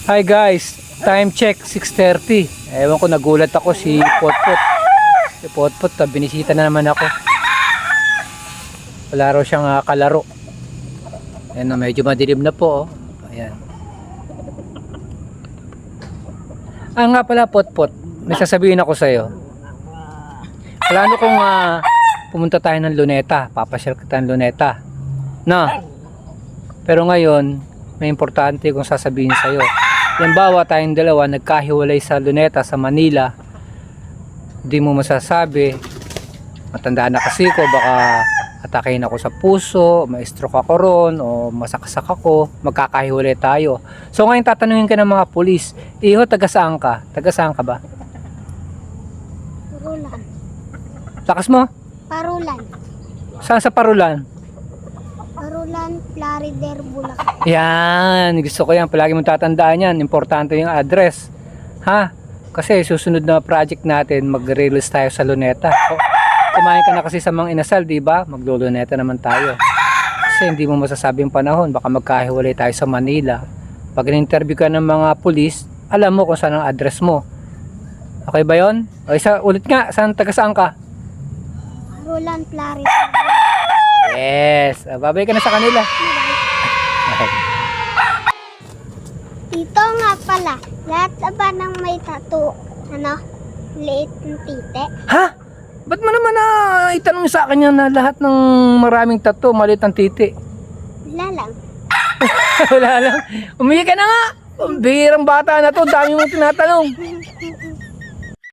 Hi guys, time check 6:30. Ewan ko, nagulat ako si Potpot. Si Potpot, binisita na naman ako. Wala raw siyang kalaro. Ayan, medyo madilim na po. Ayan. Nga pala Potpot, may sasabihin ako sa'yo. Plano kong pumunta tayo ng Luneta. Papasyal kita ng Luneta. Na. Pero ngayon, may importante kong sasabihin sa'yo. Halimbawa tayong dalawa nagkahiwalay sa Luneta sa Manila, hindi mo masasabi, matanda na kasi ko, baka atakein ako sa puso, ma-stroke ako ron, o masaksak ako, magkakahiwalay tayo. So ngayon tatanungin ka ng mga pulis, iho, taga saan ka? Taga saan ka ba? Parulan. Lakas mo? Parulan. Saan sa Parulan? Parulan, Plarider, Bulacan. Yan, gusto ko yan. Palagi mong tatandaan yan. Importante yung address. Ha? Kasi susunod na project natin, mag-release tayo sa Luneta. Kumain ka na kasi sa Mang Inasal, di ba? Maglo-Luneta naman tayo. Kasi hindi mo masasabi yung panahon. Baka magkahiwalay tayo sa Manila. Pag in-interview ka ng mga pulis, alam mo kung saan ang address mo. Okay ba yon? O isa ulit nga, taga saan ka? Parulan, Plarider. Yes. Babay ka na sa kanila. Dito nga pala, lahat na ba ng may tattoo, liit ng tite? Ha? Ba't mo naman itanong sa akin yan na lahat ng maraming tattoo, maliit ang titi? Wala lang. Wala lang. Umihi ka na nga. Ang bihirang bata na to, dami mong tinatanong.